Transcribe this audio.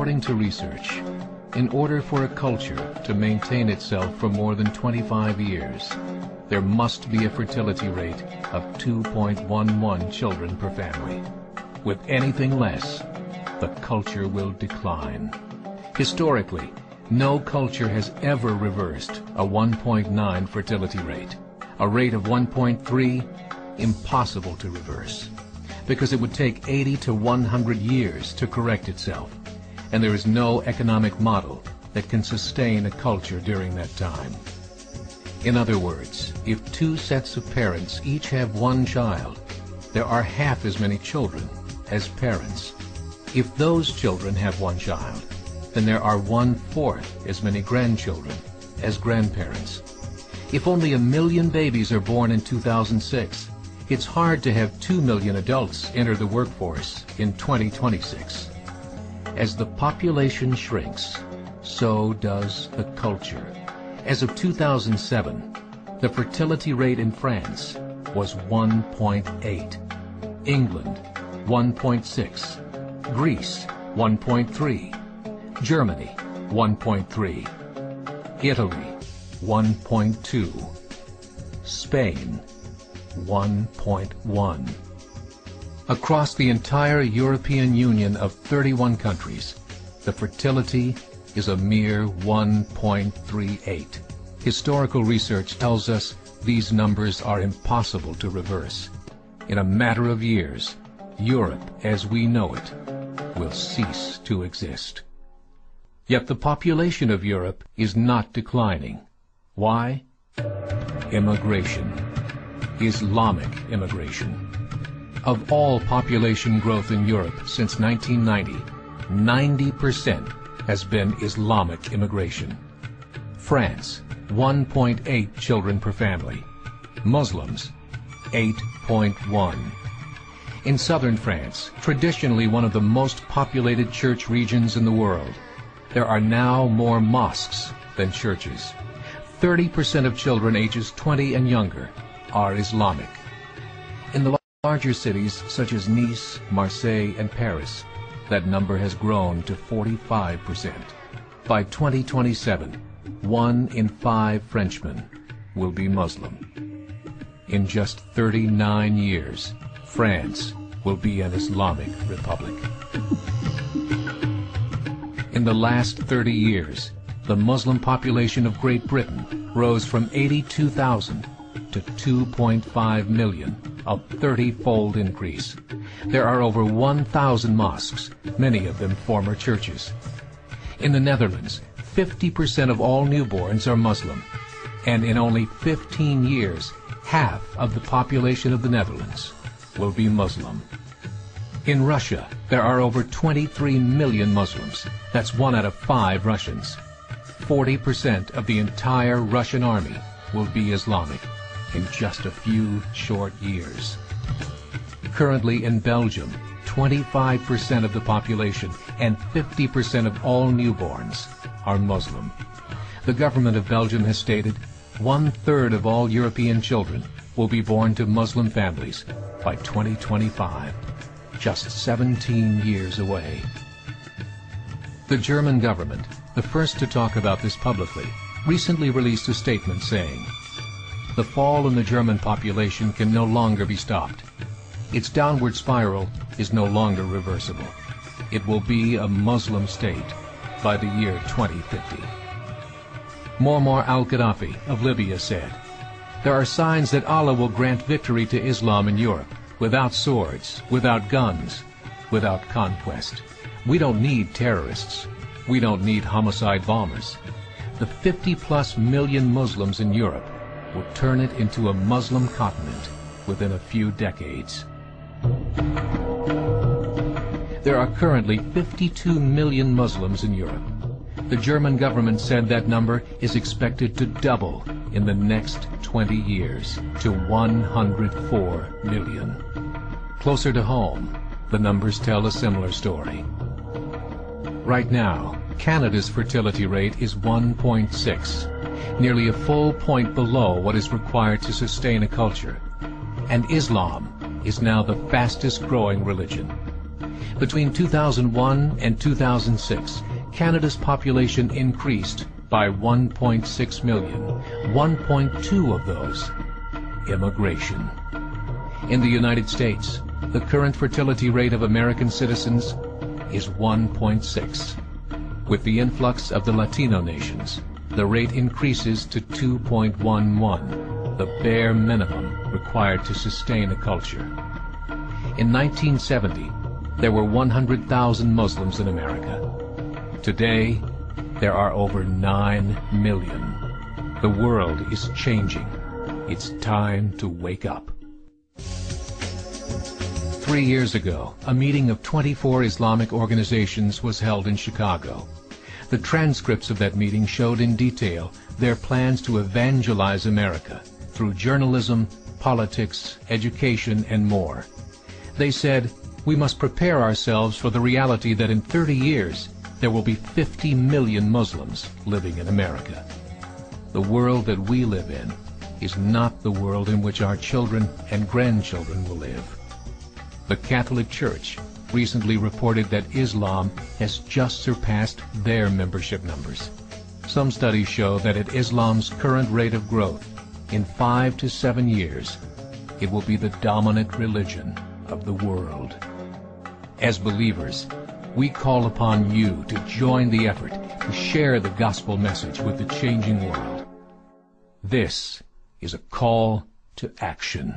According to research, in order for a culture to maintain itself for more than 25 years, there must be a fertility rate of 2.11 children per family. With anything less, the culture will decline. Historically, no culture has ever reversed a 1.9 fertility rate. A rate of 1.3, impossible to reverse, because it would take 80 to 100 years to correct itself, and there is no economic model that can sustain a culture during that time. In other words, if two sets of parents each have one child, there are half as many children as parents. If those children have one child, then there are 1/4 as many grandchildren as grandparents. If only 1 million babies are born in 2006, it's hard to have 2 million adults enter the workforce in 2026. As the population shrinks, so does the culture. As of 2007, the fertility rate in France was 1.8, England 1.6, Greece 1.3, Germany 1.3, Italy 1.2, Spain 1.1. Across the entire European Union of 31 countries, the fertility is a mere 1.38. Historical research tells us these numbers are impossible to reverse. In a matter of years, Europe as we know it will cease to exist. Yet the population of Europe is not declining. Why? Immigration. Islamic immigration. Of all population growth in Europe since 1990, 90% has been Islamic immigration. France, 1.8 children per family. Muslims, 8.1. In southern France, traditionally one of the most populated church regions in the world, there are now more mosques than churches. 30% of children ages 20 and younger are Islamic. In the larger cities such as Nice, Marseille, and Paris, that number has grown to 45%. By 2027, 1 in 5 Frenchmen will be Muslim. In just 39 years, France will be an Islamic republic. In the last 30 years, the Muslim population of Great Britain rose from 82,000 to 2.5 million, a 30-fold increase. There are over 1,000 mosques, many of them former churches. In the Netherlands, 50% of all newborns are Muslim, and in only 15 years, half of the population of the Netherlands will be Muslim. In Russia, there are over 23 million Muslims. That's 1 out of 5 Russians. 40% of the entire Russian army will be Islamic in just a few short years. Currently in Belgium, 25% of the population and 50% of all newborns are Muslim. The government of Belgium has stated 1/3 of all European children will be born to Muslim families by 2025, just 17 years away. The German government, the first to talk about this publicly, recently released a statement saying, "The fall in the German population can no longer be stopped. Its downward spiral is no longer reversible. It will be a Muslim state by the year 2050. Muammar al-Gaddafi of Libya said, "There are signs that Allah will grant victory to Islam in Europe, without swords, without guns, without conquest. We don't need terrorists. We don't need homicide bombers. The 50+ million Muslims in Europe will turn it into a Muslim continent within a few decades." There are currently 52 million Muslims in Europe. The German government said that number is expected to double in the next 20 years to 104 million. Closer to home, the numbers tell a similar story. Right now, Canada's fertility rate is 1.6, nearly a full point below what is required to sustain a culture. And Islam is now the fastest growing religion. Between 2001 and 2006, Canada's population increased by 1.6 million, 1.2 of those immigration. In the United States, the current fertility rate of American citizens is 1.6. With the influx of the Latino nations, the rate increases to 2.11, the bare minimum required to sustain a culture. In 1970, there were 100,000 Muslims in America. Today, there are over 9 million. The world is changing. It's time to wake up. 3 years ago, a meeting of 24 Islamic organizations was held in Chicago. The transcripts of that meeting showed in detail their plans to evangelize America through journalism, politics, education, and more. They said, we must prepare ourselves for the reality that in 30 years, there will be 50 million Muslims living in America. The world that we live in is not the world in which our children and grandchildren will live. The Catholic Church recently reported that Islam has just surpassed their membership numbers. Some studies show that at Islam's current rate of growth, in 5 to 7 years, it will be the dominant religion of the world. As believers, we call upon you to join the effort to share the gospel message with the changing world. This is a call to action.